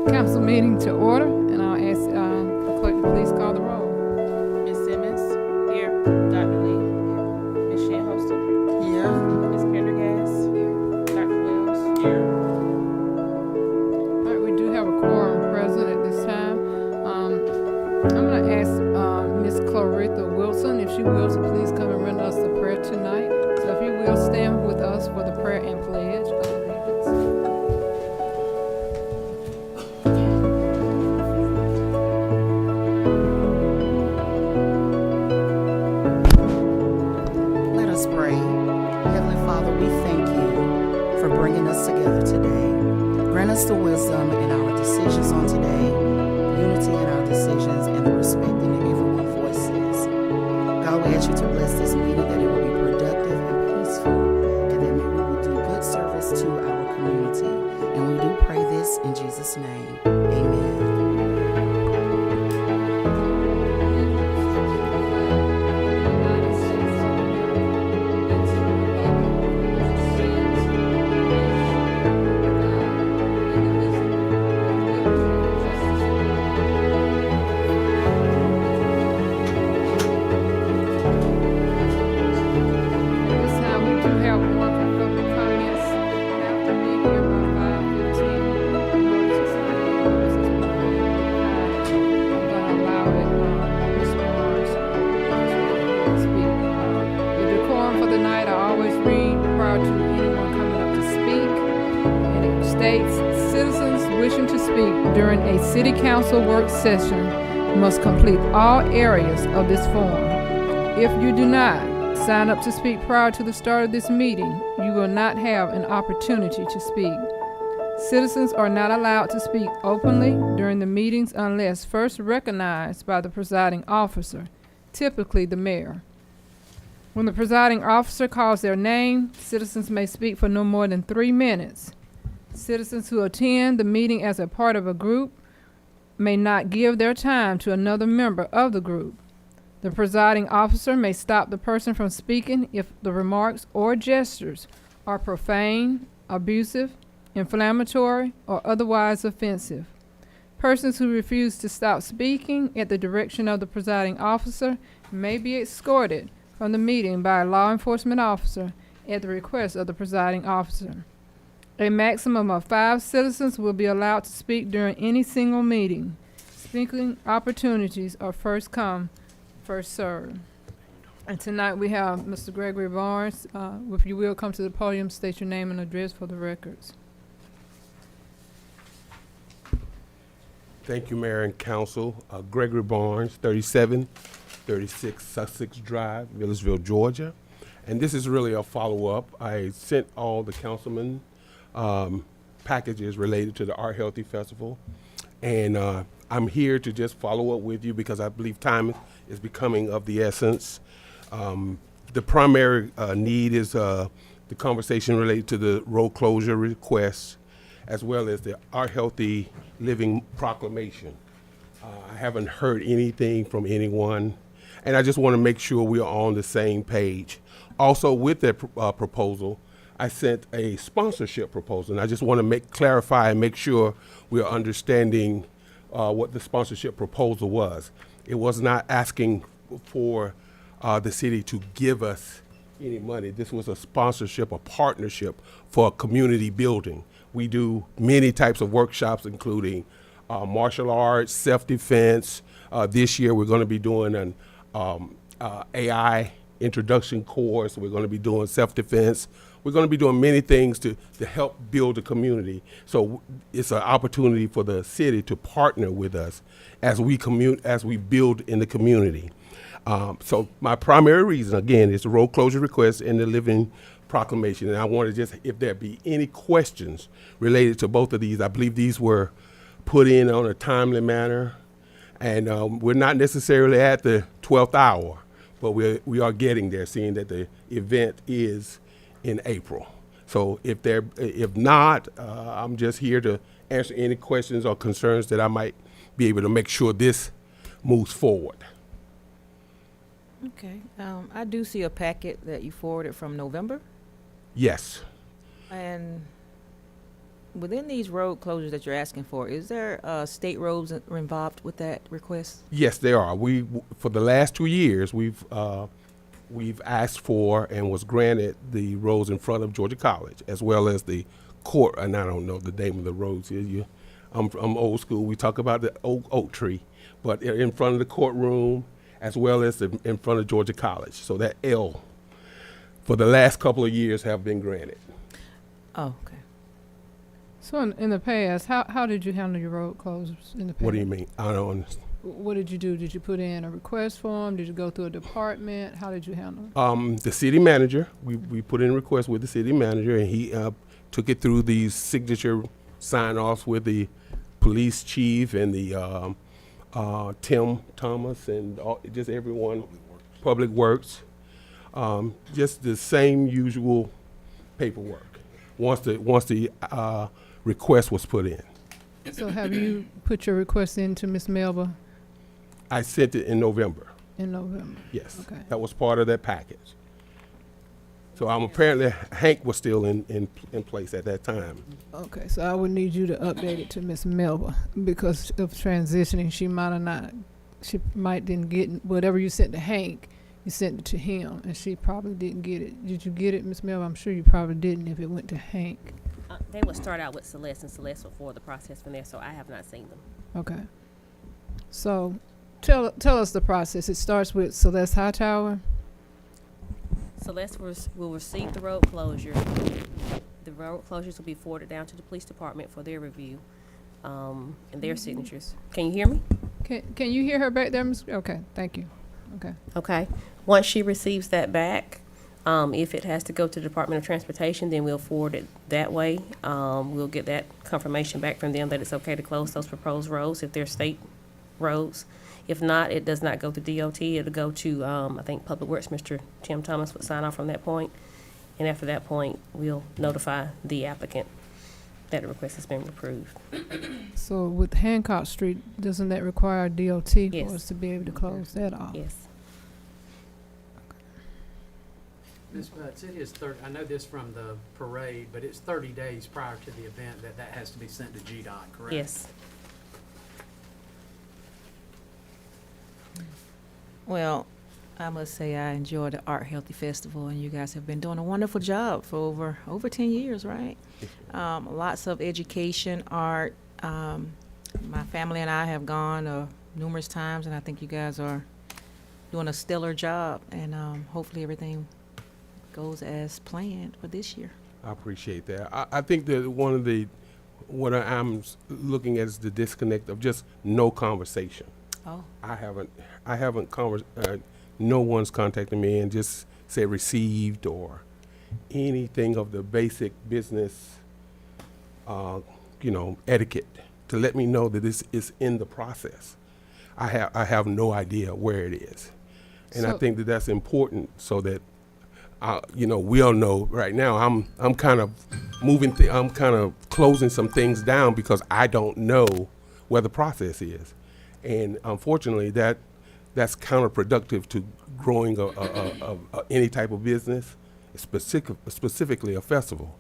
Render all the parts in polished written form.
Council meeting to order, and I'll ask the clerk to please call the roll. Ms. Simmons? Here. Dr. Lee? Ms. Shanholster? Here. Ms. Pendergast? Here. Dr. Wells? Here. All right, we do have a quorum present at this time. I'm going to ask Ms. Clarissa Wilson, if she will, to please come and render us the prayer tonight. So if you will, stand with us for the prayer and pledge of allegiance. Let us pray. Heavenly Father, we thank you for bringing us together today. Grant us the wisdom in our decisions on today, unity in our decisions, and the respect in everyone's voices. God, we ask you to bless this meeting, that it will be productive and peaceful, and that we will do good service to our community. And we do pray this in Jesus' name. Amen. This time we do have one for public comments. After being here by 5:15, I'm going to sign the ordinances with the I'm going to allow it, Ms. Barnes to speak. The decorum for the night, I always read prior to anyone coming up to speak. And it states, citizens wishing to speak during a city council work session must complete all areas of this form. If you do not sign up to speak prior to the start of this meeting, you will not have an opportunity to speak. Citizens are not allowed to speak openly during the meetings unless first recognized by the presiding officer, typically the mayor. When the presiding officer calls their name, citizens may speak for no more than 3 minutes. Citizens who attend the meeting as a part of a group may not give their time to another member of the group. The presiding officer may stop the person from speaking if the remarks or gestures are profane, abusive, inflammatory, or otherwise offensive. Persons who refuse to stop speaking at the direction of the presiding officer may be escorted from the meeting by a law enforcement officer at the request of the presiding officer. A maximum of 5 citizens will be allowed to speak during any single meeting. Speaking opportunities are first come, first served. And tonight we have Mr. Gregory Barnes. If you will, come to the podium, state your name and address for the records. Thank you, Mayor and Council. Gregory Barnes, 3736 Sussex Drive, Milledgeville, Georgia. And this is really a follow-up. I sent all the councilmen packages related to the Art Healthy Festival. And I'm here to just follow up with you because I believe time is becoming of the essence. The primary need is the conversation related to the road closure requests, as well as the Our Healthy Living Proclamation. I haven't heard anything from anyone, and I just want to make sure we are on the same page. Also, with that proposal, I sent a sponsorship proposal, and I just want to clarify and make sure we are understanding what the sponsorship proposal was. It was not asking for the city to give us any money. This was a sponsorship, a partnership for community building. We do many types of workshops, including martial arts, self-defense. This year, we're going to be doing an AI introduction course. We're going to be doing self-defense. We're going to be doing many things to help build a community. So it's an opportunity for the city to partner with us as we build in the community. So my primary reason, again, is the road closure request and the living proclamation. And I want to just, if there be any questions related to both of these, I believe these were put in on a timely manner. And we're not necessarily at the 12th hour, but we are getting there, seeing that the event is in April. So if not, I'm just here to answer any questions or concerns that I might be able to make sure this moves forward. Okay. I do see a packet that you forwarded from November. Yes. And within these road closures that you're asking for, is there state roads that are involved with that request? Yes, there are. For the last 2 years, we've asked for and was granted the roads in front of Georgia College, as well as the court. And I don't know the name of the roads here. I'm old school. We talk about the oak tree, but in front of the courtroom, as well as in front of Georgia College. So that L, for the last couple of years, have been granted. Oh, okay. So in the past, how did you handle your road closures in the past? What do you mean? I don't understand. What did you do? Did you put in a request form? Did you go through a department? How did you handle it? The city manager, we put in a request with the city manager, and he took it through these signature sign-offs with the police chief and the Tim Thomas and just everyone, Public Works. Just the same usual paperwork once the request was put in. So have you put your request in to Ms. Melba I sent it in November. in November? Yes, Okay. that was part of that package. So apparently Hank was still in place at that time. Okay, so I would need you to update it to Ms. Melba because of transitioning. She might didn't get whatever you sent to Hank. You sent it to him, and she probably didn't get it. Did you get it, Ms. Melba? I'm sure you probably didn't if it went to Hank. They would start out with Celeste, and Celeste will forward the process from there, so I have not seen them. Okay. So tell us the process. It starts with Celeste Hightower. Celeste will receive the road closure. The road closures will be forwarded down to the police department for their review and their signatures. Can you hear me? Can you hear her back there, Ms.? Okay, thank you. Okay. Okay. Once she receives that back, if it has to go to the Department of Transportation, then we'll forward it that way. We'll get that confirmation back from them that it's okay to close those proposed roads if they're state roads. If not, it does not go to DOT. It'll go to, I think, Public Works. Mr. Tim Thomas would sign off from that point. And after that point, we'll notify the applicant that the request has been approved. So with Hancock Street, doesn't that require DOT Yes. for us to be able to close that off? Yes. Ms. Butts, it is 30, I know this from the parade, but it's 30 days prior to the event that has to be sent to GDOT, correct? Yes. Well, I must say I enjoyed the Art Healthy Festival, and you guys have been doing a wonderful job for over 10 years, right? Lots of education, art. My family and I have gone numerous times, and I think you guys are doing a stellar job, and hopefully everything goes as planned for this year. I appreciate that. I think that what I'm looking at is the disconnect of just no conversation. Oh, No one's contacted me and just said received or anything of the basic business, etiquette to let me know that this is in the process. I have no idea where it is, and I So- think that that's important so that we all know right now. I'm kind of I'm kind of closing some things down because I don't know where the process is. And unfortunately, that's counterproductive to growing any type of business, specifically a festival.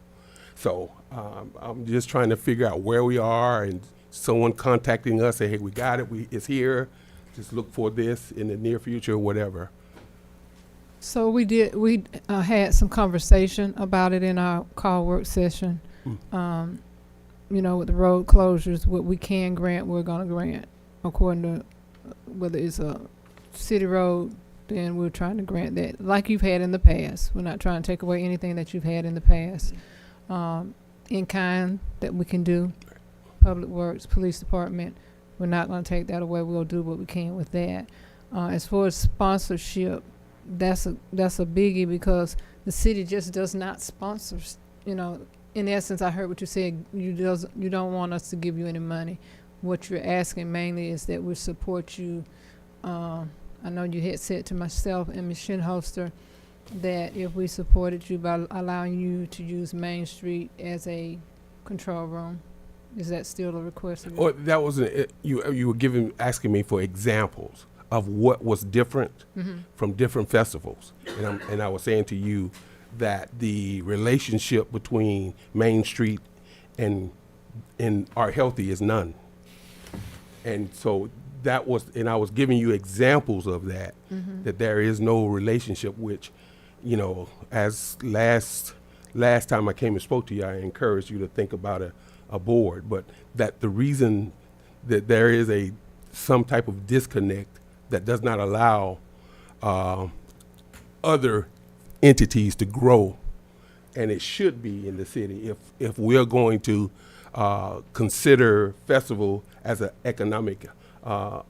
So I'm just trying to figure out where we are, and someone contacting us, say, hey, we got it, it's here, just look for this in the near future, whatever. So we had some conversation about it in our call work session. With the road closures, what we can grant, we're gonna grant. According to whether it's a city road, then we're trying to grant that, like you've had in the past. We're not trying to take away anything that you've had in the past. In kind that we can do, Public Works, Police Department, we're not gonna take that away. We'll do what we can with that. As far as sponsorship, that's a biggie because the city just does not sponsor. In essence, I heard what you said. You don't want us to give you any money. What you're asking mainly is that we support you. I know you had said to myself and Ms. Shinholster that if we supported you by allowing you to use Main Street as a control room, is that still a request of yours? Or that wasn't you were asking me for examples of what was different from different festivals, and I was saying to you that the relationship between Main Street and in Art Healthy is none. And so that was, and I was giving you examples of that, that there is no relationship, which, you know, as last time I came and spoke to you, I encouraged you to think about a board, but that the reason that there is some type of disconnect that does not allow other entities to grow, and it should be in the city if we're going to consider festival as an economic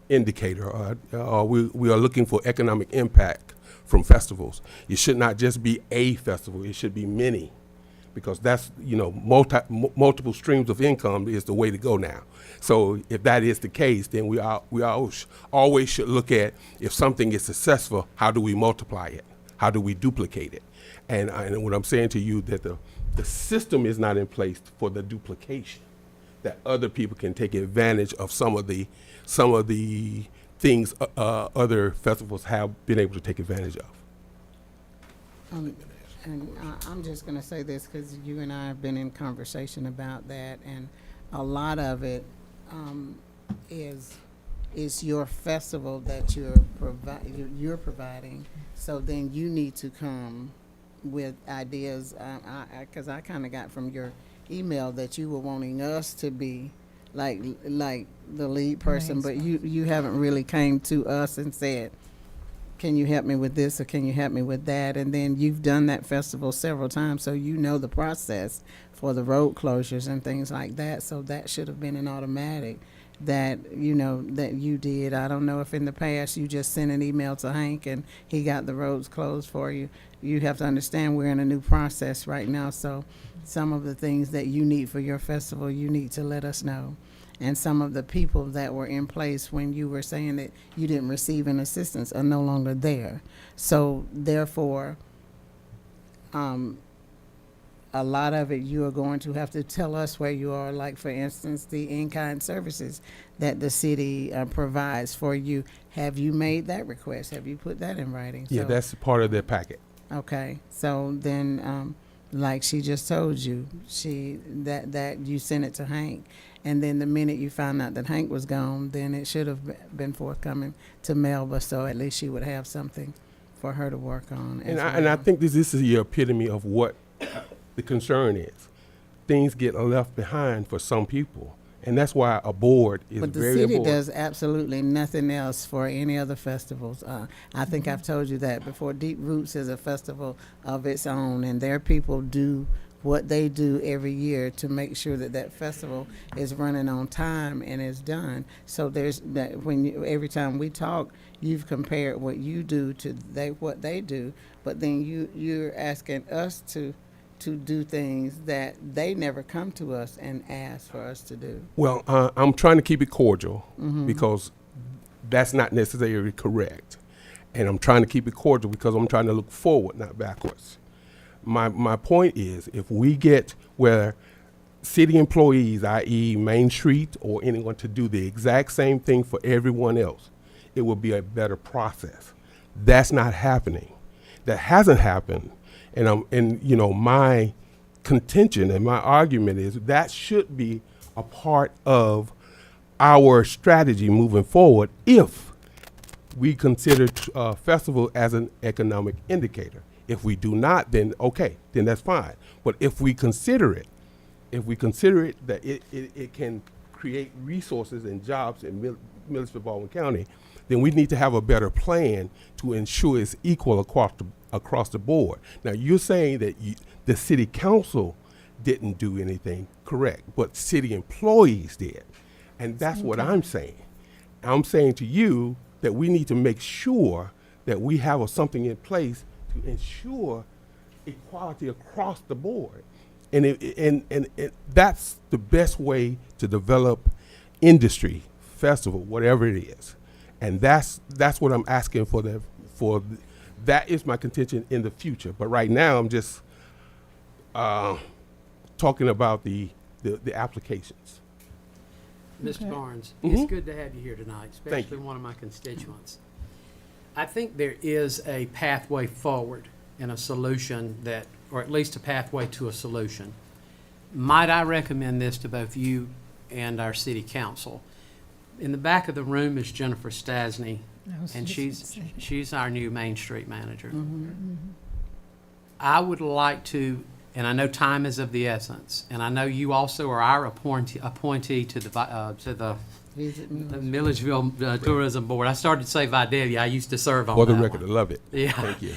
indicator, or we are looking for economic impact from festivals. It should not just be a festival, it should be many, because that's, you know, multiple streams of income is the way to go now. So if that is the case, then we always should look at, if something is successful, how do we multiply it? How do we duplicate it? And what I'm saying to you, that the system is not in place for the duplication, that other people can take advantage of some of the things other festivals have been able to take advantage of. And I'm just going to say this because you and I have been in conversation about that, and a lot of it is your festival that you're providing. So then you need to come with ideas, because I kind of got from your email that you were wanting us to be like the lead person, but you haven't really came to us and said, can you help me with this or can you help me with that? And then you've done that festival several times, so you know the process for the road closures and things like that. So that should have been an automatic that, you know, that you did. I don't know if in the past you just sent an email to Hank and he got the roads closed for you. You have to understand we're in a new process right now, so some of the things that you need for your festival, you need to let us know. And some of the people that were in place when you were saying that you didn't receive an assistance are no longer there. So therefore, a lot of it you are going to have to tell us where you are, like for instance, the in-kind services that the city provides for you. Have you made that request? Have you put that in writing? Yeah, So, that's part of their packet. okay, so then like she just told you, that you sent it to Hank. And then the minute you found out that Hank was gone, then it should have been forthcoming to Melba, so at least she would have something for her to work on. And I think this is the epitome of what the concern is. Things get left behind for some people, and that's why a board is But the very city important. does absolutely nothing else for any other festivals. I think I've told you that before. Deep Roots is a festival of its own, and their people do what they do every year to make sure that that festival is running on time and is done. So there's that every time we talk, you've compared what you do to what they do, but then you're asking us to do things that they never come to us and ask for us to do. Well, I'm trying to keep it cordial because that's not necessarily correct. And I'm trying to keep it cordial because I'm trying to look forward, not backwards. My point is, if we get where city employees, i.e. Main Street or anyone, to do the exact same thing for everyone else, it will be a better process. That's not happening. That hasn't happened. And you know, my contention and my argument is that should be a part of our strategy moving forward if we consider festival as an economic indicator. If we do not, then okay, then that's fine. But if we consider it that it can create resources and jobs in Milledgeville, Baldwin County, then we need to have a better plan to ensure it's equal across the board. Now, you're saying that the city council didn't do anything, correct, but city employees did. And that's what I'm saying. I'm saying to you that we need to make sure that we have something in place to ensure equality across the board. And that's the best way to develop industry, festival, whatever it is. And that's what I'm asking for. That is my contention in the future. But right now, I'm just talking about the applications. Mr. Barnes, Mhm. it's good to have you here tonight, Thank especially one of my constituents. I think there is a pathway forward and a solution or at least a pathway to a solution might I recommend this to both you and our city council? In the back of the room is Jennifer Stasny, and she's our new Main Street manager. I would like to, and I know time is of the essence, and I know you also are our appointee to the Milledgeville Tourism Board. I started to say Vidalia. I used to serve on For the that record, I one. love it. Yeah. Thank you.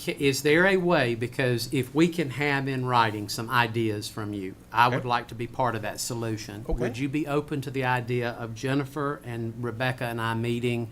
Is there a way, because if we can have in writing some ideas from you, I would Okay. like to be part of that solution. Okay. Would you be open to the idea of Jennifer and Rebecca and I meeting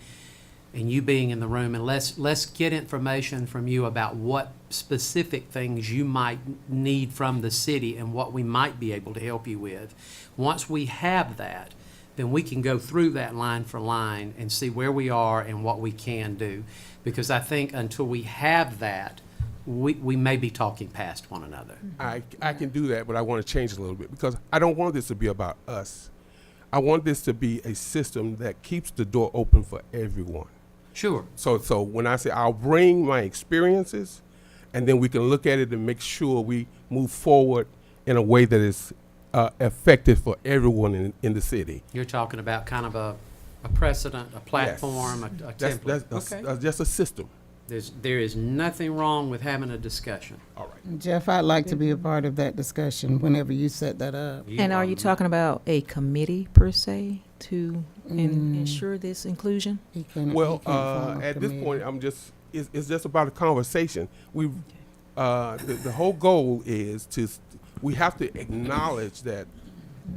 and you being in the room, and let's get information from you about what specific things you might need from the city and what we might be able to help you with. Once we have that, then we can go through that line for line and see where we are and what we can do. Because I think until we have that, we may be talking past one another. I can do that, but I want to change it a little bit because I don't want this to be about us. I want this to be a system that keeps the door open for everyone. Sure. So when I say I'll bring my experiences, and then we can look at it and make sure we move forward in a way that is effective for everyone in the city. You're talking about kind of a precedent, a platform, a template. That's just a system. There is nothing wrong with having a discussion. All right. Jeff, I'd like to be a part of that discussion whenever you set that up. And are you talking about a committee per se to ensure this inclusion? He can- Well, he can form a at this committee. point, it's just about a conversation. The whole goal is we have to acknowledge that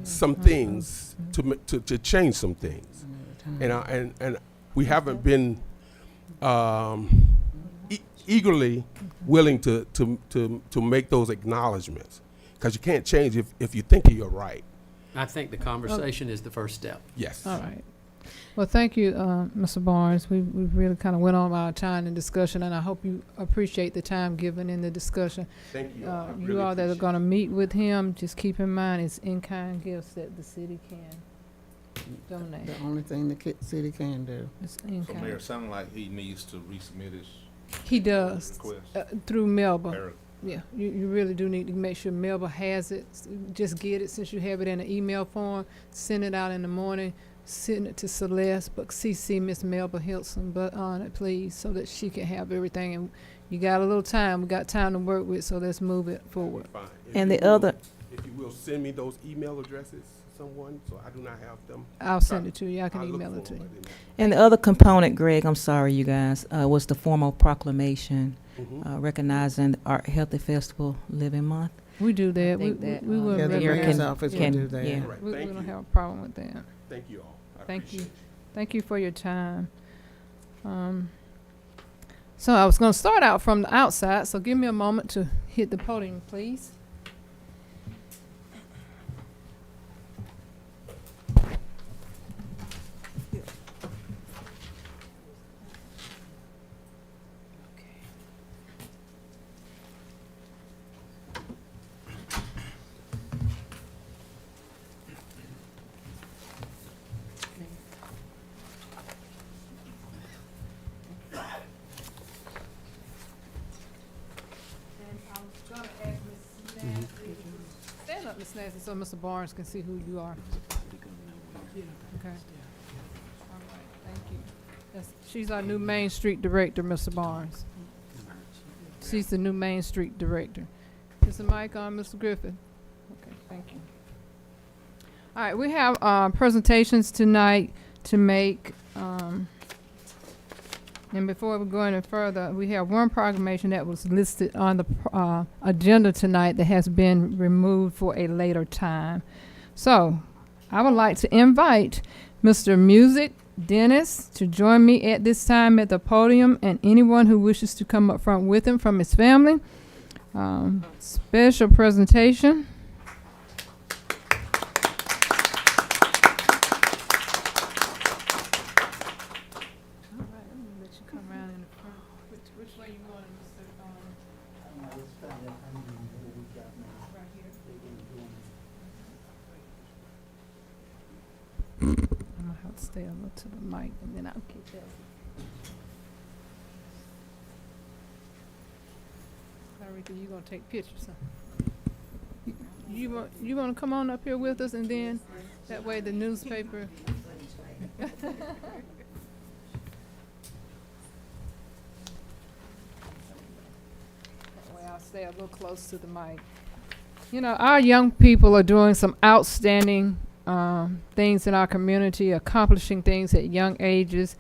some things to change some things, and we haven't been eagerly willing to make those acknowledgments, because you can't change if you think you're right. I think the conversation is the first step. Yes. All right. Well, thank you, Mr. Barnes. We really kind of went on our time in discussion, and I hope you appreciate the time given in the discussion. Thank you. You all that are going to meet with him, just keep in mind it's in-kind gifts that the city can donate. The only thing the city can do. It's So Mayor, in-kind. it sounds like he needs to resubmit his He does, request. through Melba. Or- Yeah, you really do need to make sure Melba has it. Just get it, since you have it in an email form, send it out in the morning, send it to Celeste, but CC Miss Melba Hilson on it, please, so that she can have everything. And you got a little time, we got time to work with, so let's move it forward. Fine. And If the you will- other, If you will, send me those email addresses, someone, so I do not have them. I'll send it to you, I can I'll look email for it to them, you. but then- and the other component, Greg, I'm sorry, you guys, was the formal proclamation recognizing the Art Healthy Festival Living Month. We do I that, think that, we yeah, will. Yeah, the Mayor mayor's can- office will can- do that. yeah. All right, We thank don't you. have a problem with that. Thank you all. I Thank appreciate you. it. Thank you for your time. So I was going to start out from the outside, so give me a moment to hit the podium, please. Stand up, Ms. Nancy, so Mr. Barnes can see who you are. Okay. All right, thank you. She's our new Main Street Director, Mr. Barnes. She's the new Main Street Director. Is the mic on, Mr. Griffin? Okay, thank you. All right, we have presentations tonight to make. And before we go any further, we have one proclamation that was listed on the agenda tonight that has been removed for a later time. So I would like to invite Mr. Music Dennis to join me at this time at the podium, and anyone who wishes to come up front with him from his family. Special presentation. Which way you going, Mr. Right here. I'm gonna have to stay a little to the mic, and then I'll keep that. Clarita, you gonna take pictures, huh? You want to come on up here with us, and then that way the newspaper. That way I'll stay a little close to the mic. You know, our young people are doing some outstanding things in our community, accomplishing things at young ages.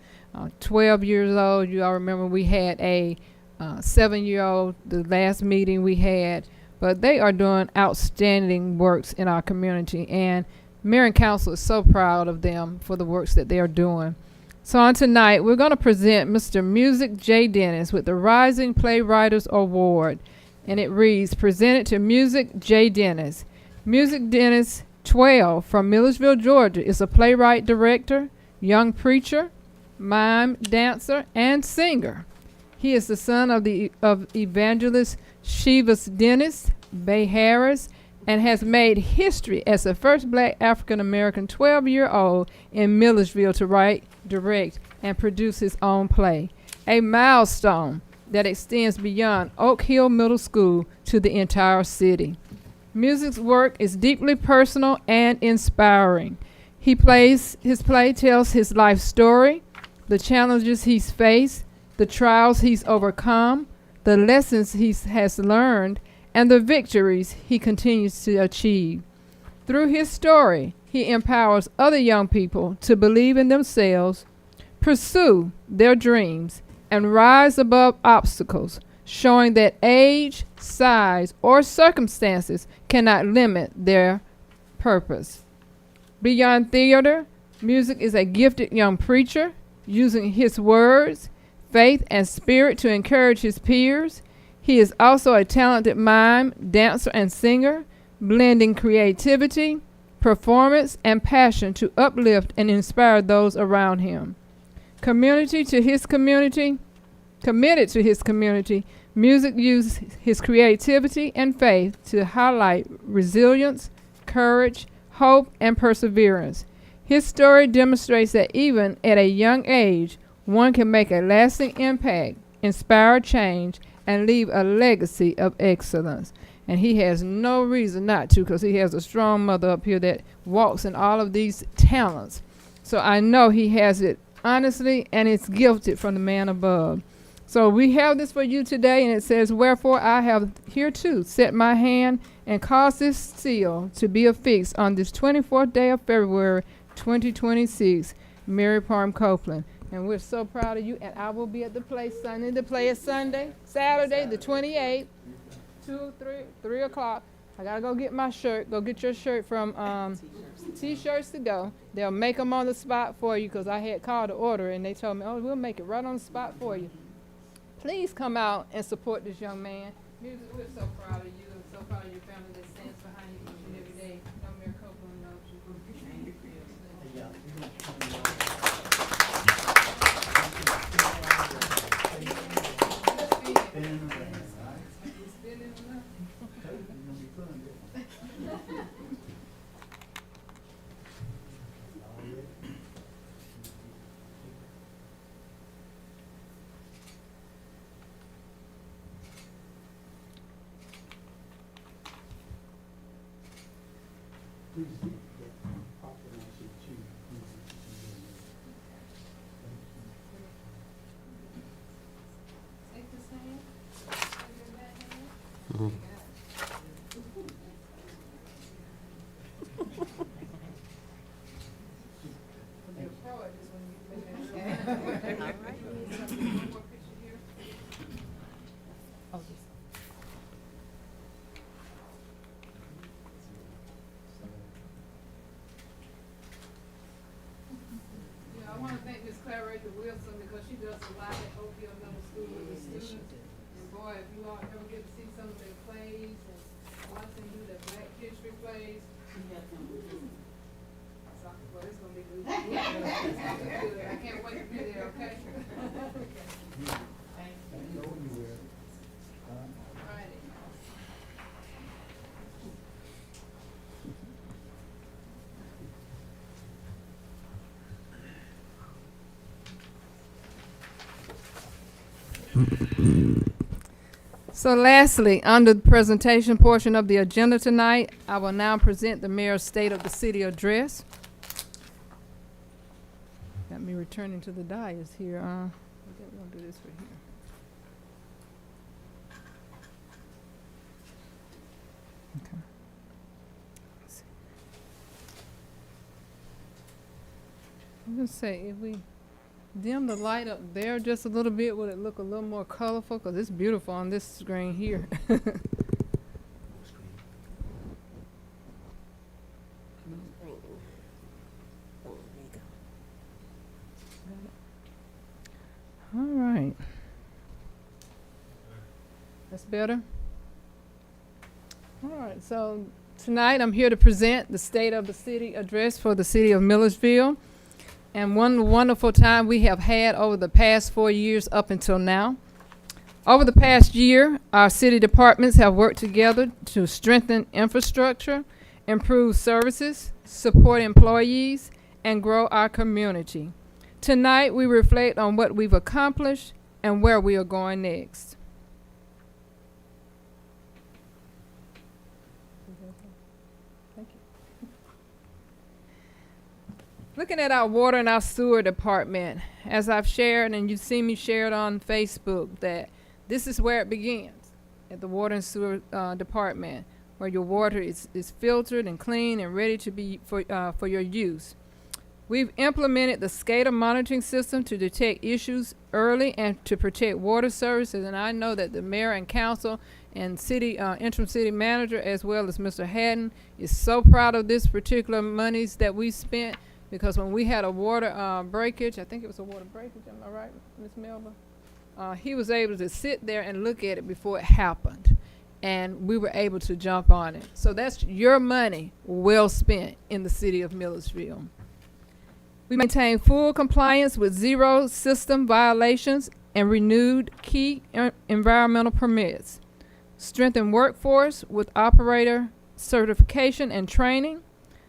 12 years old, you all remember we had a 7-year-old, the last meeting we had, but they are doing outstanding works in our community, and Mayor and Council is so proud of them for the works that they are doing. So on tonight, we're going to present Mr. Music J. Dennis with the Rising Playwriters Award, and it reads, presented to Music J. Dennis. Music Dennis, 12, from Milledgeville, Georgia, is a playwright, director, young preacher, mime, dancer, and singer. He is the son of evangelist Shivas Dennis Bay Harris, and has made history as the first black African-American 12-year-old in Milledgeville to write, direct, and produce his own play, a milestone that extends beyond Oak Hill Middle School to the entire city. Music's work is deeply personal and inspiring. His play tells his life story, the challenges he's faced, the trials he's overcome, the lessons he has learned, and the victories he continues to achieve. Through his story, he empowers other young people to believe in themselves, pursue their dreams, and rise above obstacles, showing that age, size, or circumstances cannot limit their purpose. Beyond theater, Music is a gifted young preacher, using his words, faith, and spirit to encourage his peers. He is also a talented mime, dancer, and singer, blending creativity, performance, and passion to uplift and inspire those around him. Committed to his community, Music uses his creativity and faith to highlight resilience, courage, hope, and perseverance. His story demonstrates that even at a young age, one can make a lasting impact, inspire change, and leave a legacy of excellence. And he has no reason not to, because he has a strong mother up here that walks in all of these talents. So I know he has it honestly, and it's gifted from the man above. So we have this for you today, and it says, wherefore I have hereto set my hand and caused this seal to be affixed on this 24th day of February 2026, Mary Parham Copeland. And we're so proud of you, and I will be at the play Sunday. The play is Saturday, the 28th, 3 o'clock. I gotta go get my shirt. Go get your shirt from T-shirts to go. They'll make them on the spot for you, because I had called to order, and they told me, oh, we'll make it right on the spot for you. Please come out and support this young man. Music, we're so proud of you, and so proud of your family that stands behind you each and every day. Mayor Copeland loves you. I want to thank Ms. Clarissa Wilson, because she does a lot at Oak Hill Middle School with the students. And boy, if you all ever get to see some of their plays and watch them do their Black History plays, well, it's gonna be good. It's gonna be good. I can't wait to be there. Okay. Alrighty. So lastly, under the presentation portion of the agenda tonight, I will now present the mayor's State of the City address. Got me returning to the dais here. I think we'll do this right here. Okay. Let's see. I'm gonna say if we dim the light up there just a little bit, would it look a little more colorful? Because it's beautiful on this screen here. All right. That's better? All right, so tonight I'm here to present the State of the City address for the city of Milledgeville. And one wonderful time we have had over the past 4 years up until now. Over the past year, our city departments have worked together to strengthen infrastructure, improve services, support employees, and grow our community. Tonight, we reflect on what we've accomplished and where we are going next. Thank you. Looking at our water and our sewer department, as I've shared, and you've seen me share it on Facebook, that this is where it begins, at the water and sewer department, where your water is filtered and clean and ready to be for your use. We've implemented the SCADA monitoring system to detect issues early and to protect water services, and I know that the mayor and council and city interim city manager, as well as Mr. Haddon, is so proud of this particular monies that we spent, because when we had a water breakage, I think it was a water breakage, am I right, Ms. Melba? He was able to sit there and look at it before it happened, and we were able to jump on it. So that's your money well spent in the city of Milledgeville. We maintain full compliance with zero system violations and renewed key environmental permits. Strengthen workforce with operator certification and training.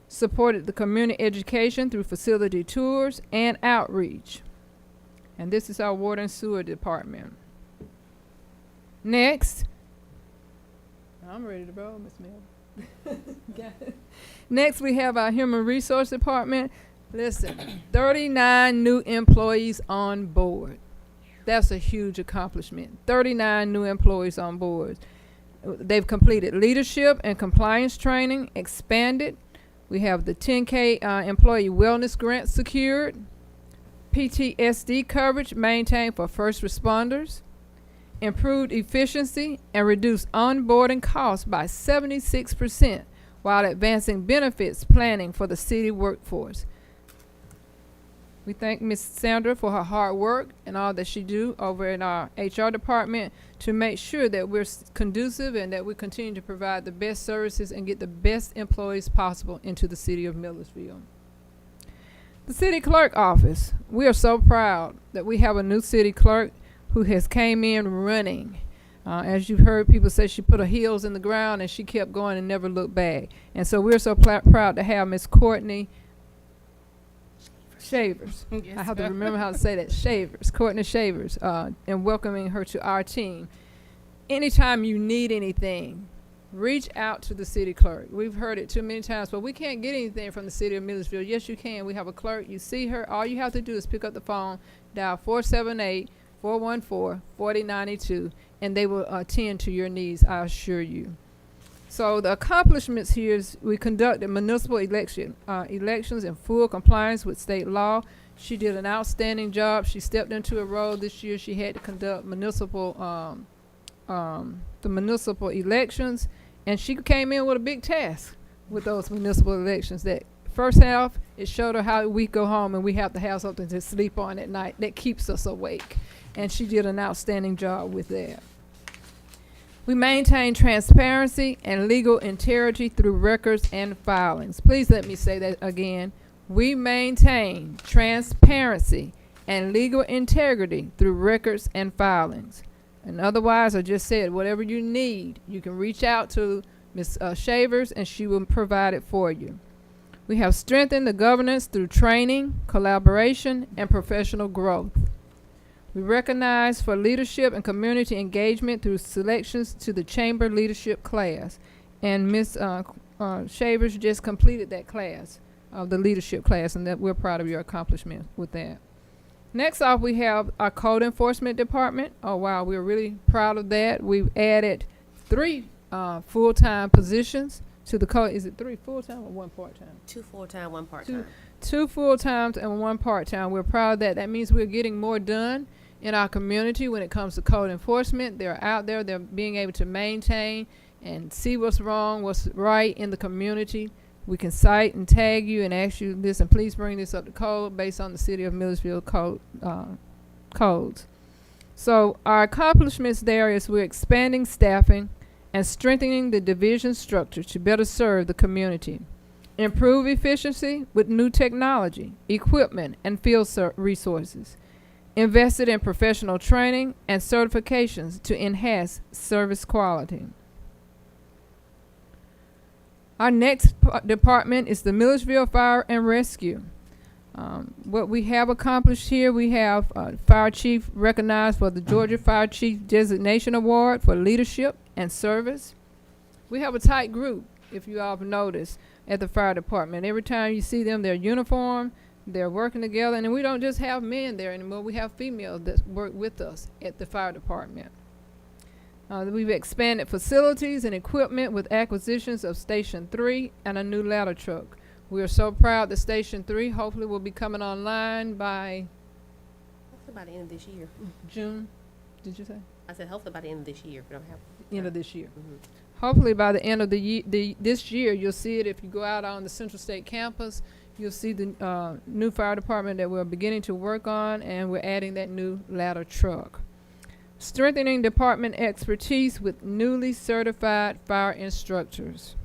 Supported the community education through facility tours and outreach. And this is our water and sewer department. Next, I'm ready to roll, Ms. Mel. Got it. Next, we have our human resource department. Listen, 39 new employees on board. That's a huge accomplishment. 39 new employees on board. They've completed leadership and compliance training, expanded. We have the 10K employee wellness grant secured, PTSD coverage maintained for first responders, improved efficiency and reduced onboarding costs by 76% while advancing benefits planning for the city workforce. We thank Ms. Sandra for her hard work and all that she do over in our HR department to make sure that we're conducive and that we continue to provide the best services and get the best employees possible into the city of Milledgeville. The city clerk office. We are so proud that we have a new city clerk who has came in running. As you've heard people say, she put her heels in the ground and she kept going and never looked back. And so we're so proud to have Ms. Courtney Shavers. Yes, I have to remember how to say that. Shavers, Courtney Shavers, and welcoming her to our team. Anytime you need anything, reach out to the city clerk. We've heard it too many times, but we can't get anything from the city of Milledgeville. Yes, you can. We have a clerk. You see her. All you have to do is pick up the phone, dial 478-414-4092, and they will attend to your needs, I assure you. So the accomplishments here is we conducted municipal elections in full compliance with state law. She did an outstanding job. She stepped into a role this year. She had to conduct the municipal elections, and she came in with a big task with those municipal elections. That first half, it showed her how we go home and we have to have something to sleep on at night that keeps us awake, and she did an outstanding job with that. We maintain transparency and legal integrity through records and filings. Please let me say that again. We maintain transparency and legal integrity through records and filings. And otherwise, I just said, whatever you need, you can reach out to Ms. Shavers and she will provide it for you. We have strengthened the governance through training, collaboration, and professional growth. We recognize for leadership and community engagement through selections to the chamber leadership class. And Ms. Shavers just completed that class, the leadership class, and that we're proud of your accomplishment with that. Next off, we have our code enforcement department. Oh wow, we're really proud of that. We've added 3 full-time positions to the code. Is it 3 full-time or 1 part-time? 2 full-time, 1 part-time. 2 full-times and 1 part-time. We're proud of that. That means we're getting more done in our community when it comes to code enforcement. They're out there. They're being able to maintain and see what's wrong, what's right in the community. We can cite and tag you and ask you this, and please bring this up to code based on the City of Milledgeville code, codes. So our accomplishments there is we're expanding staffing and strengthening the division structure to better serve the community. Improve efficiency with new technology, equipment, and field resources. Invested in professional training and certifications to enhance service quality. Our next department is the Milledgeville Fire and Rescue. What we have accomplished here, we have Fire Chief recognized for the Georgia Fire Chief Designation Award for leadership and service. We have a tight group, if you all have noticed, at the fire department. Every time you see them, they're uniformed, they're working together, and we don't just have men there anymore. We have females that work with us at the fire department. We've expanded facilities and equipment with acquisitions of Station 3 and a new ladder truck. We are so proud that Station 3 hopefully will be coming online by Hopefully by the end of this year. June. Did you say? I said hopefully by the end of this year. If we don't have End of this year. Mhm. Hopefully by the end of this year, you'll see it. If you go out on the Central State campus, you'll see the new fire department that we're beginning to work on, and we're adding that new ladder truck. Strengthening department expertise with newly certified fire instructors.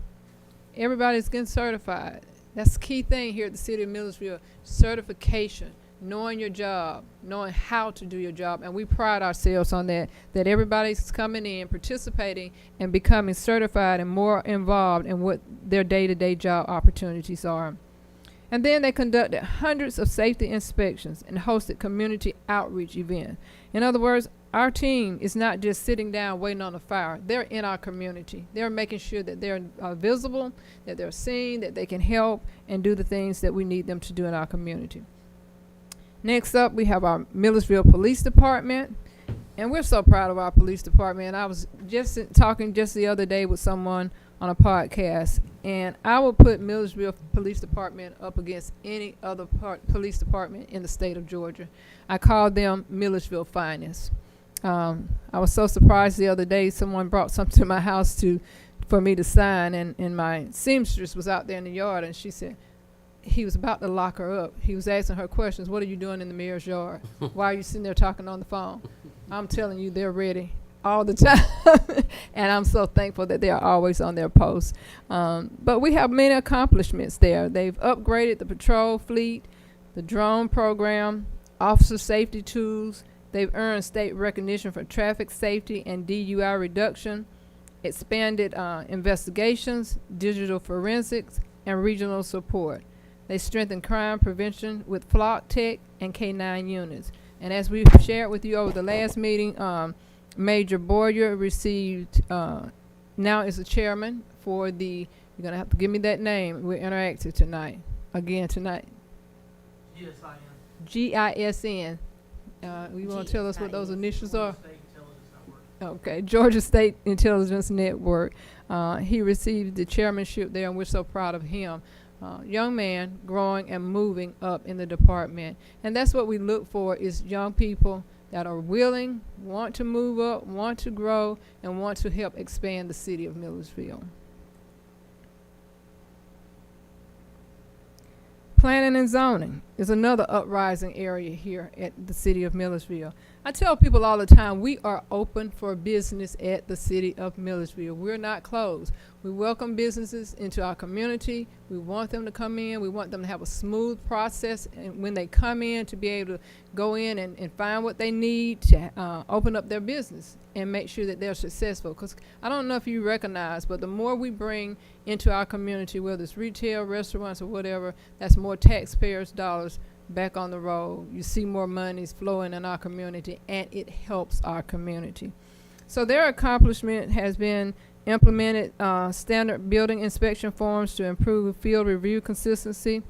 Everybody's getting certified. That's the key thing here at the City of Milledgeville, certification, knowing your job, knowing how to do your job, and we pride ourselves on that everybody's coming in, participating, and becoming certified and more involved in what their day-to-day job opportunities are. And then they conducted hundreds of safety inspections and hosted community outreach events. In other words, our team is not just sitting down waiting on a fire. They're in our community. They're making sure that they're visible, that they're seen, that they can help and do the things that we need them to do in our community. Next up, we have our Milledgeville Police Department. And we're so proud of our police department. I was just talking just the other day with someone on a podcast, and I will put Milledgeville Police Department up against any other police department in the state of Georgia. I call them Milledgeville finest. I was so surprised the other day someone brought something to my house for me to sign, and my seamstress was out there in the yard, and she said he was about to lock her up. He was asking her questions. What are you doing in the mayor's yard? Why are you sitting there talking on the phone? I'm telling you, they're ready all the time. And I'm so thankful that they are always on their post. But we have many accomplishments there. They've upgraded the patrol fleet, the drone program, officer safety tools. They've earned state recognition for traffic safety and DUI reduction, expanded investigations, digital forensics, and regional support. They strengthen crime prevention with flock tech and K-9 units. And as we've shared with you over the last meeting, Major Boyer received, now is the chairman for you're going to have to give me that name. We're interactive tonight. Again tonight. GISN. You want to tell us what those initials are? Okay, Georgia State Intelligence Network. He received the chairmanship there, and we're so proud of him. Young man growing and moving up in the department. And that's what we look for, is young people that are willing, want to move up, want to grow, and want to help expand the city of Milledgeville. Planning and zoning is another uprising area here at the city of Milledgeville. I tell people all the time, we are open for business at the city of Milledgeville. We're not closed. We welcome businesses into our community. We want them to come in. We want them to have a smooth process, and when they come in, to be able to go in and find what they need to open up their business and make sure that they're successful. Because I don't know if you recognize, but the more we bring into our community, whether it's retail, restaurants, or whatever, that's more taxpayers' dollars back on the road. You see more monies flowing in our community, and it helps our community. So their accomplishment has been implemented standard building inspection forms to improve field review consistency,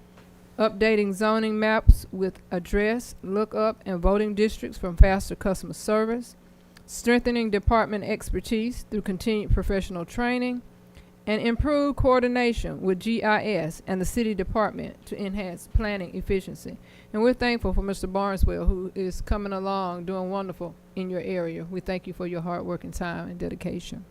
updating zoning maps with address, lookup, and voting districts from faster customer service, strengthening department expertise through continued professional training, and improved coordination with GIS and the city department to enhance planning efficiency. And we're thankful for Mr. Barneswell, who is coming along, doing wonderful in your area. We thank you for your hard work and time and dedication.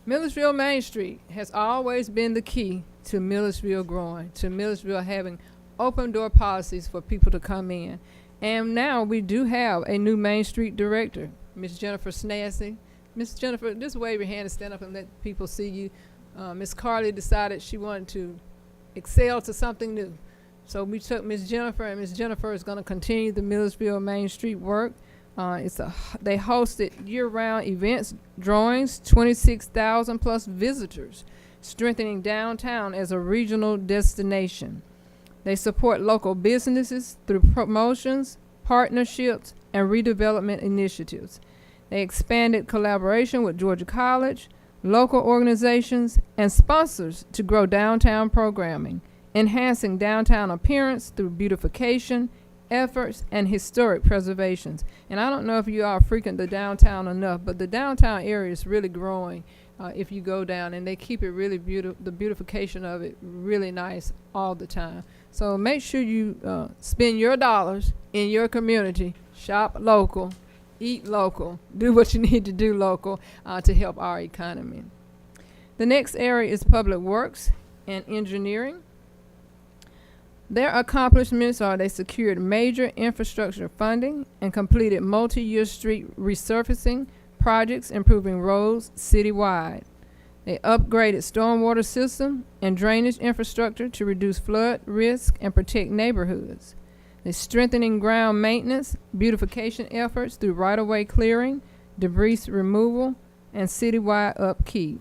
Milledgeville Main Street has always been the key to Milledgeville growing, to Milledgeville having open door policies for people to come in. And now we do have a new Main Street director, Ms. Jennifer Snazzy. Ms. Jennifer, just wave your hand and stand up and let people see you. Ms. Carly decided she wanted to excel to something new. So we took Ms. Jennifer, and Ms. Jennifer is going to continue the Milledgeville Main Street work. They hosted year-round events, drawings, 26,000 plus visitors, strengthening downtown as a regional destination. They support local businesses through promotions, partnerships, and redevelopment initiatives. They expanded collaboration with Georgia College, local organizations, and sponsors to grow downtown programming, enhancing downtown appearance through beautification, efforts, and historic preservations. And I don't know if you all frequent the downtown enough, but the downtown area is really growing if you go down, and they keep it really beautiful, the beautification of it really nice all the time. So make sure you spend your dollars in your community, shop local, eat local, do what you need to do local to help our economy. The next area is public works and engineering. Their accomplishments are they secured major infrastructure funding and completed multi-year street resurfacing projects, improving roads citywide. They upgraded stormwater system and drainage infrastructure to reduce flood risk and protect neighborhoods. They're strengthening ground maintenance, beautification efforts through right-of-way clearing, debris removal, and citywide upkeep.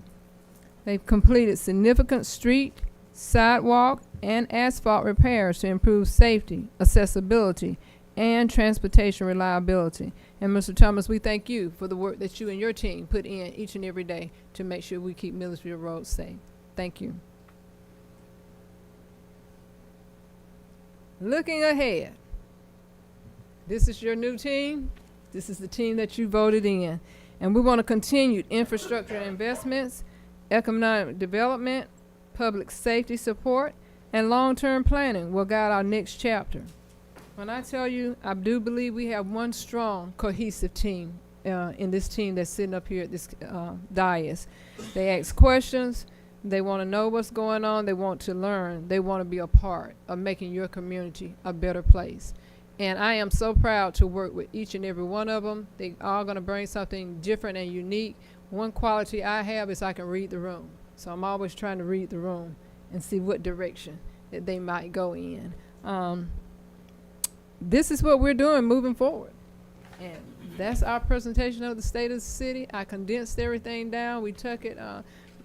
They've completed significant street, sidewalk, and asphalt repairs to improve safety, accessibility, and transportation reliability. And Mr. Thomas, we thank you for the work that you and your team put in each and every day to make sure we keep Milledgeville roads safe. Thank you. Looking ahead, this is your new team. This is the team that you voted in. And we want to continue infrastructure investments, economic development, public safety support, and long-term planning will guide our next chapter. When I tell you, I do believe we have one strong, cohesive team in this team that's sitting up here at this dais. They ask questions. They want to know what's going on. They want to learn. They want to be a part of making your community a better place. And I am so proud to work with each and every one of them. They all going to bring something different and unique. One quality I have is I can read the room. So I'm always trying to read the room and see what direction that they might go in. This is what we're doing moving forward. And that's our presentation of the state of the city. I condensed everything down. We took it,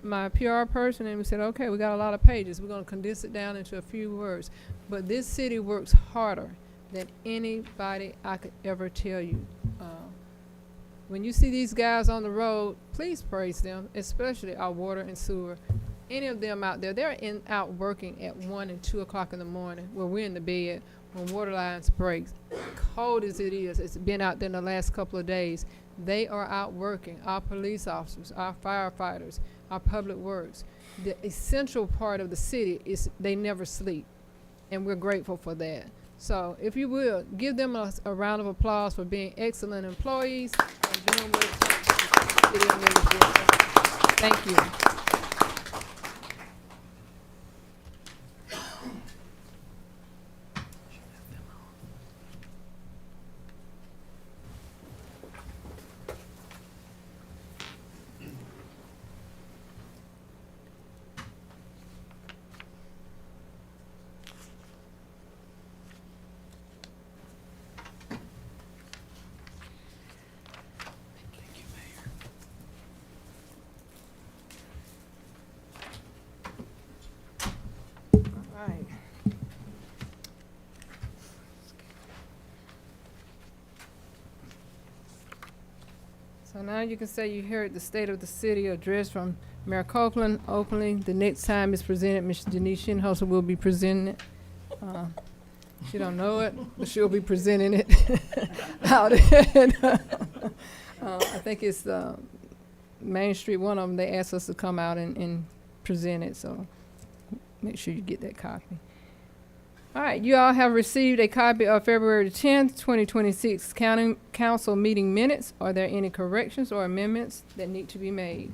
my PR person, and we said, okay, we got a lot of pages. We're going to condense it down into a few words. But this city works harder than anybody I could ever tell you. When you see these guys on the road, please praise them, especially our water and sewer. Any of them out there, they're out working at 1 and 2 o'clock in the morning where we're in the bed when water lines break. Cold as it is, it's been out there in the last couple of days. They are out working. Our police officers, our firefighters, our public works. The essential part of the city is they never sleep, and we're grateful for that. So if you will, give them a round of applause for being excellent employees and doing what it takes to get in Milledgeville. Thank you. All right. So now you can say you heard the State of the City address from Mayor Copeland openly. The next time it's presented, Ms. Denise Shinholster will be presenting it. She don't know it, but she'll be presenting it out. I think it's Main Street, one of them, they asked us to come out and present it, so make sure you get that copy. All right, you all have received a copy of February 10th, 2026 County Council meeting minutes. Are there any corrections or amendments that need to be made?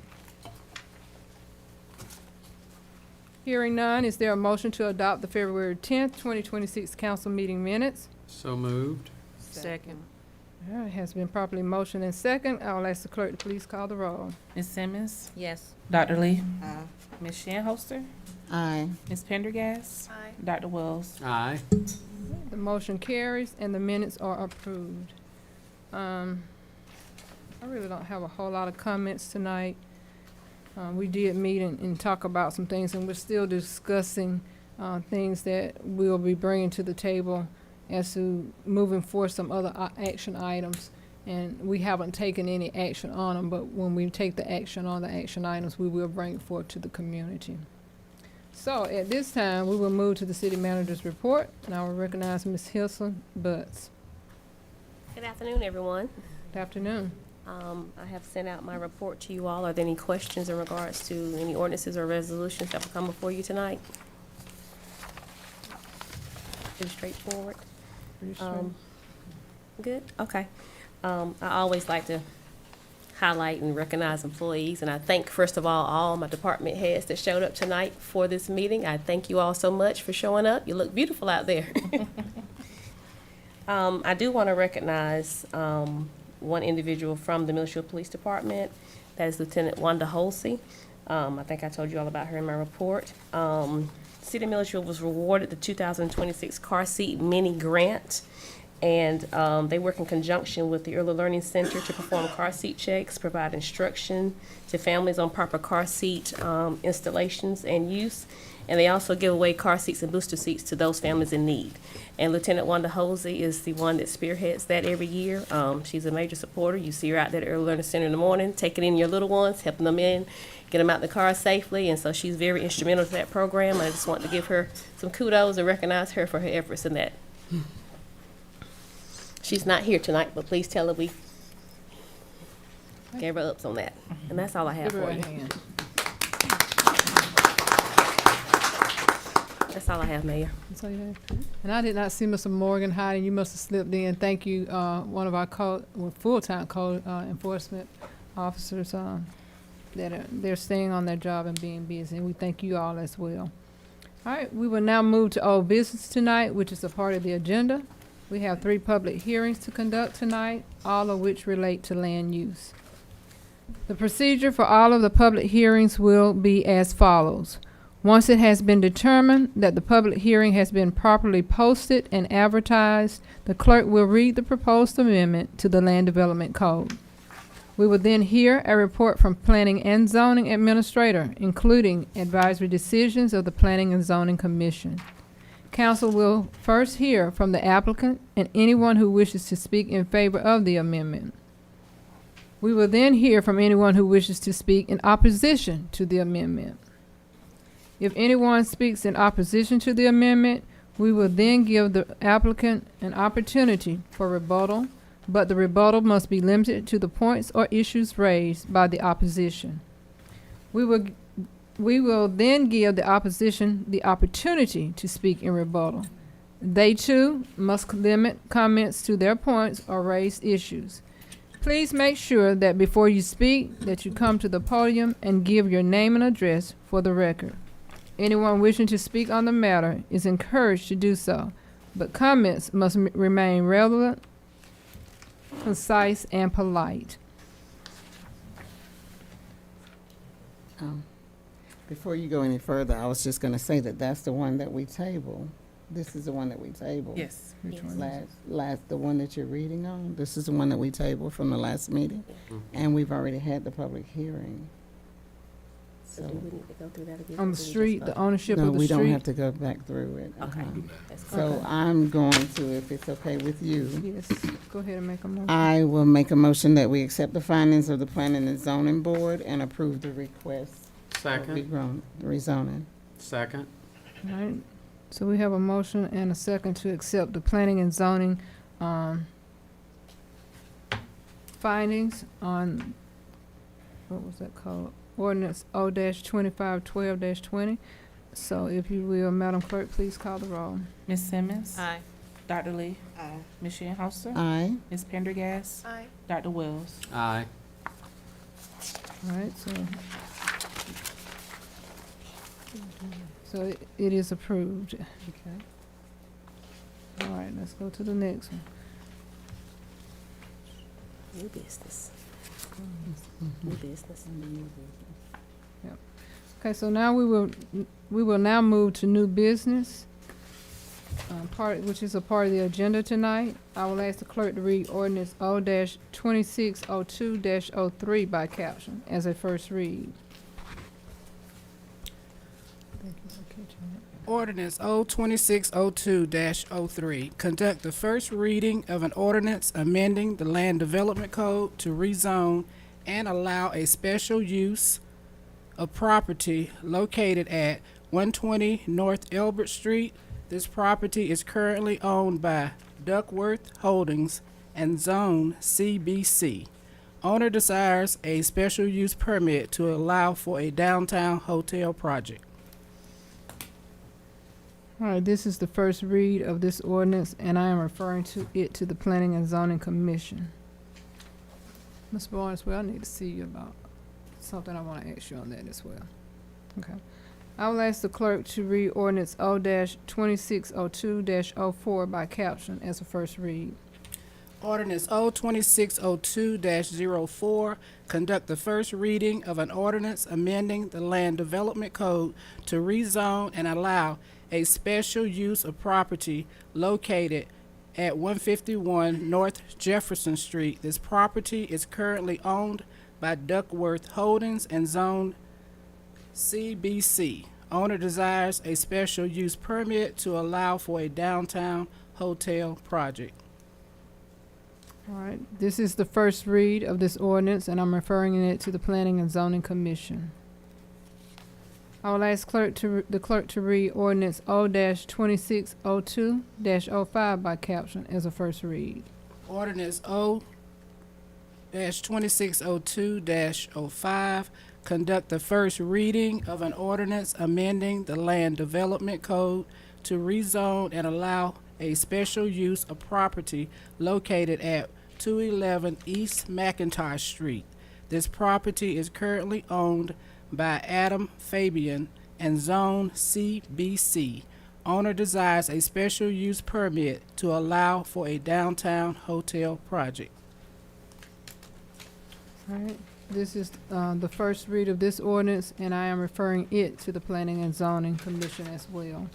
Hearing none, is there a motion to adopt the February 10th, 2026 council meeting minutes? So moved. Second. All right, has been properly motioned and second. I will ask the clerk to please call the roll. Ms. Simmons, Yes. Dr. Lee, Ms. Shinholster, Aye. Ms. Pendergast, Aye. Dr. Wells. Aye. The motion carries and the minutes are approved. I really don't have a whole lot of comments tonight. We did meet and talk about some things, and we're still discussing things that we'll be bringing to the table as to moving forward some other action items. And we haven't taken any action on them, but when we take the action on the action items, we will bring it forward to the community. So at this time, we will move to the city manager's report, and I will recognize Ms. Hilson Butts. Good afternoon, everyone. Good afternoon. I have sent out my report to you all. Are there any questions in regards to any ordinances or resolutions that will come before you tonight? Pretty straightforward. Pretty straight. Good, okay. I always like to highlight and recognize employees, and I thank, first of all my department heads that showed up tonight for this meeting. I thank you all so much for showing up. You look beautiful out there. I do want to recognize one individual from the Milledgeville Police Department. That is Lieutenant Wanda Holsey. I think I told you all about her in my report. City of Milledgeville was rewarded the 2026 Car Seat Mini Grant, and they work in conjunction with the Early Learning Center to perform car seat checks, provide instruction to families on proper car seat installations and use, and they also give away car seats and booster seats to those families in need. And Lieutenant Wanda Holsey is the one that spearheads that every year. She's a major supporter. You see her out there at the Early Learning Center in the morning, taking in your little ones, helping them in, get them out the car safely, and so she's very instrumental to that program. I just want to give her some kudos and recognize her for her efforts in that. She's not here tonight, but please tell her we gave her ups on that. And that's all I have Give her for a you. hand. That's all I have, Mayor. That's all you have. And I did not see Mr. Morgan hiding. You must have slipped in. Thank you, one of our full-time code enforcement officers they're staying on their job and being busy. And we thank you all as well. All right, we will now move to old business tonight, which is a part of the agenda. We have 3 public hearings to conduct tonight, all of which relate to land use. The procedure for all of the public hearings will be as follows. Once it has been determined that the public hearing has been properly posted and advertised, the clerk will read the proposed amendment to the Land Development Code. We will then hear a report from Planning and Zoning Administrator, including advisory decisions of the Planning and Zoning Commission. Council will first hear from the applicant and anyone who wishes to speak in favor of the amendment. We will then hear from anyone who wishes to speak in opposition to the amendment. If anyone speaks in opposition to the amendment, we will then give the applicant an opportunity for rebuttal, but the rebuttal must be limited to the points or issues raised by the opposition. We will then give the opposition the opportunity to speak in rebuttal. They too must limit comments to their points or raised issues. Please make sure that before you speak that you come to the podium and give your name and address for the record. Anyone wishing to speak on the matter is encouraged to do so, but comments must remain relevant, concise, and polite. Before you go any further, I was just gonna say that that's the one that we table. This is the one that we tabled. Yes. Which Yes. one is it? Last, the one that you're reading on, this is the one that we tabled from the last meeting. And we've already had the public hearing. So do we need to go through that again? On or the do we just street, vote? the ownership No, of the we don't street? have to go back through it. Okay. That's So okay. I'm going to, if it's okay with you, Yes, go ahead and make a motion. I will make a motion that we accept the findings of the Planning and Zoning Board and approve the request of Second, rezoning. second. All right, so we have a motion and a second to accept the planning and zoning, findings on, what was that called? Ordinance O-2512-20. So if you will, Madam Clerk, please call the roll. Ms. Simmons. Aye. Dr. Lee. Ms. Shinhouser. Aye. Ms. Pendergast. Aye. Dr. Wells. Aye. All right, so it is approved. Okay. All right, let's go to the next one. New business. New business. Okay, so now we will now move to new business, which is a part of the agenda tonight. I will ask the clerk to read ordinance O-2602-03 by caption as a first read. Ordinance O-2602-03, conduct the first reading of an ordinance amending the Land Development Code to rezone and allow a special use of property located at 120 North Elbert Street. This property is currently owned by Duckworth Holdings and Zone CBC. Owner desires a special use permit to allow for a downtown hotel project. All right, this is the first read of this ordinance, and I am referring to it to the Planning and Zoning Commission. Ms. Barnes, well, I need to see you about something I want to ask you on that as well. Okay. I will ask the clerk to read ordinance O-2602-04 by caption as a first read. Ordinance O-2602-04, conduct the first reading of an ordinance amending the Land Development Code to rezone and allow a special use of property located at 151 North Jefferson Street. This property is currently owned by Duckworth Holdings and Zone CBC. Owner desires a special use permit to allow for a downtown hotel project. All right, this is the first read of this ordinance, and I'm referring it to the Planning and Zoning Commission. I will ask the clerk to read ordinance O-2602-05 by caption as a first read. Ordinance O-2602-05, conduct the first reading of an ordinance amending the Land Development Code to rezone and allow a special use of property located at 211 East McIntosh Street. This property is currently owned by Adam Fabian and Zone CBC. Owner desires a special use permit to allow for a downtown hotel project. All right, this is the first read of this ordinance, and I am referring it to the Planning and Zoning Commission as well.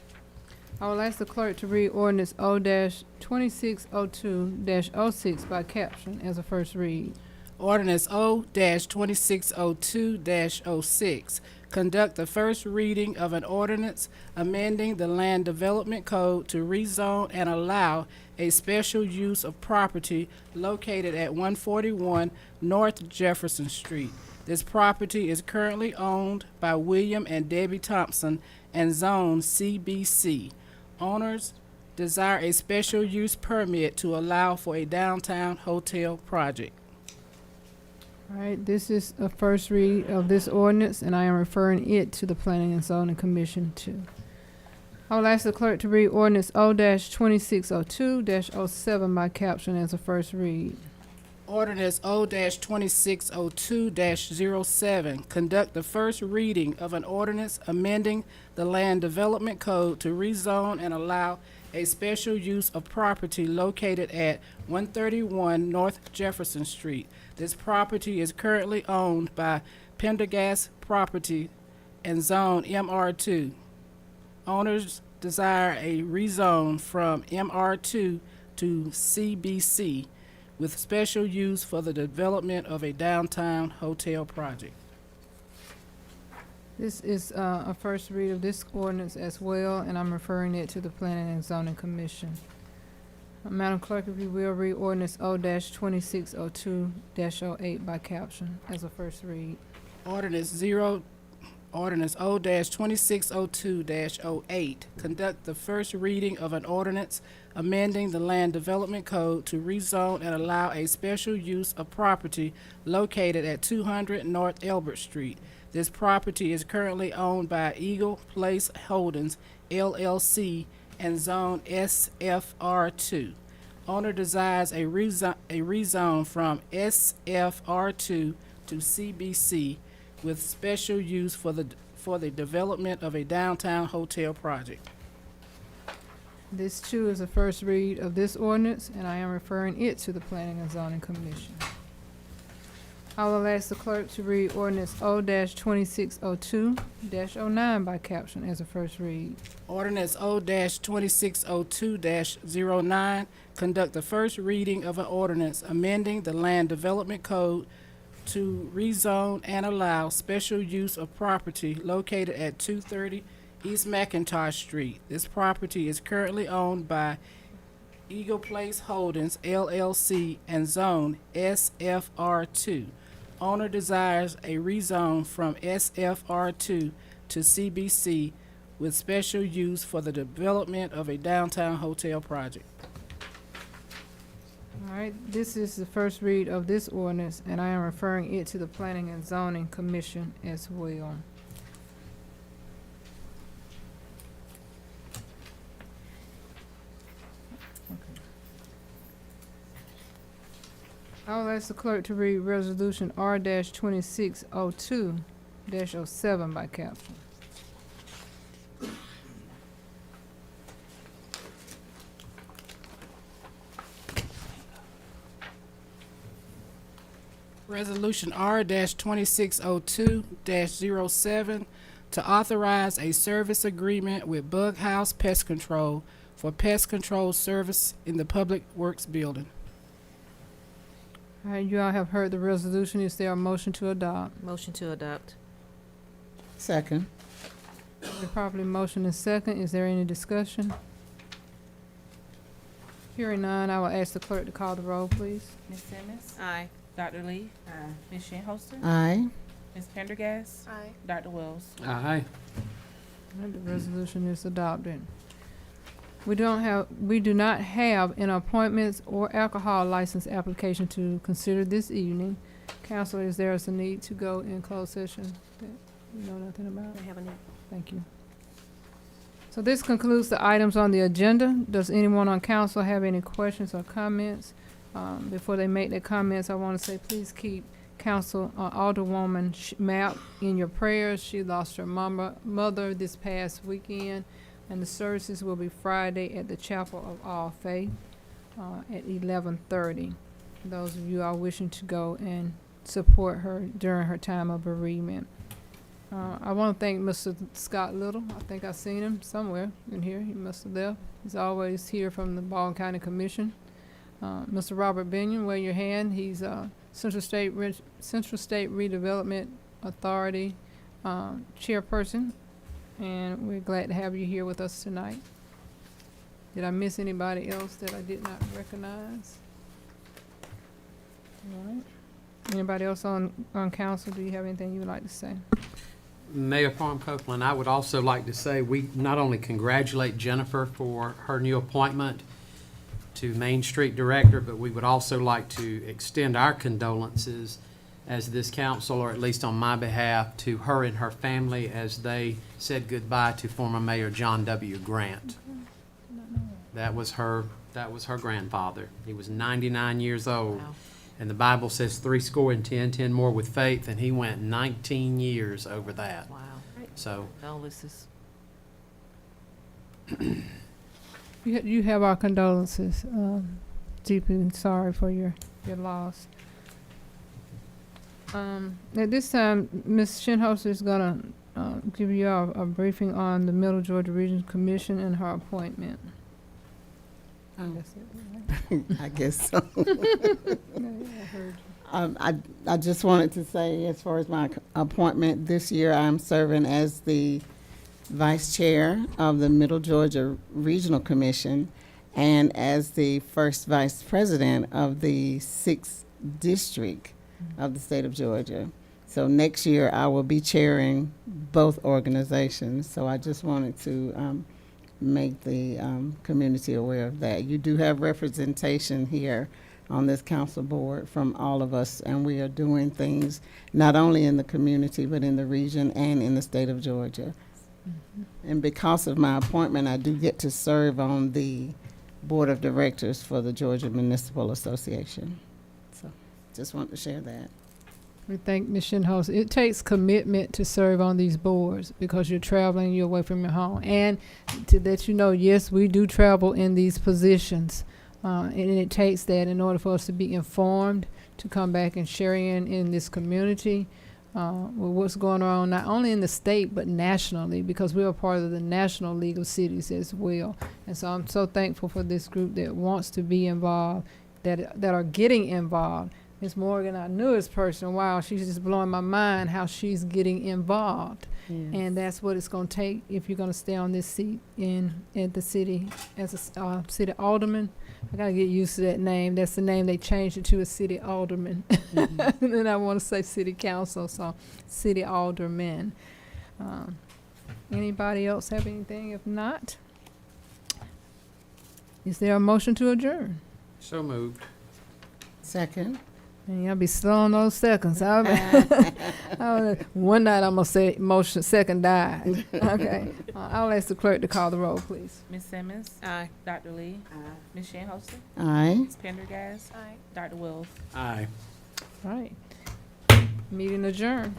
I will ask the clerk to read ordinance O-2602-06 by caption as a first read. Ordinance O-2602-06, conduct the first reading of an ordinance amending the Land Development Code to rezone and allow a special use of property located at 141 North Jefferson Street. This property is currently owned by William and Debbie Thompson and Zone CBC. Owners desire a special use permit to allow for a downtown hotel project. All right, this is a first read of this ordinance, and I am referring it to the Planning and Zoning Commission too. I will ask the clerk to read ordinance O-2602-07 by caption as a first read. Ordinance O-2602-07, conduct the first reading of an ordinance amending the Land Development Code to rezone and allow a special use of property located at 131 North Jefferson Street. This property is currently owned by Pendergast Property and Zone MR2. Owners desire a rezone from MR2 to CBC with special use for the development of a downtown hotel project. This is a first read of this ordinance as well, and I'm referring it to the Planning and Zoning Commission. Madam Clerk, if you will, read ordinance O-2602-08 by caption as a first read. Ordinance O-2602-08, conduct the first reading of an ordinance amending the Land Development Code to rezone and allow a special use of property located at 200 North Elbert Street. This property is currently owned by Eagle Place Holdings, LLC, and Zone SFR2. Owner desires a rezone from SFR2 to CBC with special use for the development of a downtown hotel project. This too is a first read of this ordinance, and I am referring it to the Planning and Zoning Commission. I will ask the clerk to read ordinance O-2602-09 by caption as a first read. Ordinance O-2602-09, conduct the first reading of an ordinance amending the Land Development Code to rezone and allow special use of property located at 230 East McIntosh Street. This property is currently owned by Eagle Place Holdings, LLC, and Zone SFR2. Owner desires a rezone from SFR2 to CBC with special use for the development of a downtown hotel project. All right, this is the first read of this ordinance, and I am referring it to the Planning and Zoning Commission as well. I will ask the clerk to read resolution R-2602-07 by caption. Resolution R-2602-07 to authorize a service agreement with Bug House Pest Control for pest control service in the Public Works Building. All right, you all have heard the resolution. Is there a motion to adopt? Motion to adopt. Second. The properly motion is second. Is there any discussion? Hearing none, I will ask the clerk to call the roll, please. Ms. Simmons? Aye. Dr. Lee? Ms. Shinholster? Aye. Ms. Pendergast? Aye. Dr. Wells? Aye. All right, the resolution is adopted. We do not have an appointments or alcohol license application to consider this evening. Council, is there a need to go in closed session that you know nothing about? I have a need. Thank you. So this concludes the items on the agenda. Does anyone on council have any questions or comments? Before they make their comments, I want to say please keep Council Alderwoman Mapp in your prayers. She lost her mother this past weekend, and the services will be Friday at the Chapel of All Faith at 11:30. Those of you are wishing to go and support her during her time of bereavement. I want to thank Mr. Scott Little. I think I've seen him somewhere in here. He must have left. He's always here from the Baldwin County Commission. Mr. Robert Binion, wave your hand. He's Central State Redevelopment Authority chairperson, and we're glad to have you here with us tonight. Did I miss anybody else that I did not recognize? All right. Anybody else on council? Do you have anything you would like to say? Mayor Farm Copeland, I would also like to say we not only congratulate Jennifer for her new appointment to Main Street Director, but we would also like to extend our condolences as this council, or at least on my behalf, to her and her family as they said goodbye to former Mayor John W. Grant. That was her grandfather. He was 99 years old. Wow. And the Bible says 10 more with faith, and he went 19 years over that. Wow. So Condolences. You have our condolences. Deeply sorry for your loss. At this time, Ms. Shinholster is going to give you a briefing on the Middle Georgia Region Commission and her appointment. Oh. That's it, right? I guess so. Yeah, I heard you. I just wanted to say, as far as my appointment this year, I'm serving as the vice chair of the Middle Georgia Regional Commission and as the first vice president of the 6th district of the state of Georgia. So next year I will be chairing both organizations. So I just wanted to make the community aware of that. You do have representation here on this council board from all of us, and we are doing things not only in the community but in the region and in the state of Georgia. And because of my appointment, I do get to serve on the board of directors for the Georgia Municipal Association. So just want to share that. We thank Ms. Shinholz. It takes commitment to serve on these boards because you're traveling, you're away from your home. And to let you know, yes, we do travel in these positions. And it takes that in order for us to be informed, to come back and share in this community with what's going on, not only in the state, but nationally, because we are part of the National League of Cities as well. And so I'm so thankful for this group that wants to be involved, that are getting involved. Ms. Morgan, our newest person, wow, she's just blowing my mind how she's getting involved. Yes. And that's what it's going to take if you're going to stay on this seat at the city as a city alderman. I got to get used to that name. That's the name they changed it to, a city alderman. Mm-hmm. And then I want to say city council, so city alderman. Anybody else have anything? If not, is there a motion to adjourn? So moved. Second. And y'all be slow on those seconds. One night I'm going to say motion, second died. Okay. I'll ask the clerk to call the roll, please. Ms. Simmons. Aye. Dr. Lee. Ms. Shinholster. Aye. Ms. Pendergast. Dr. Wills. Aye. All right. Meeting adjourned.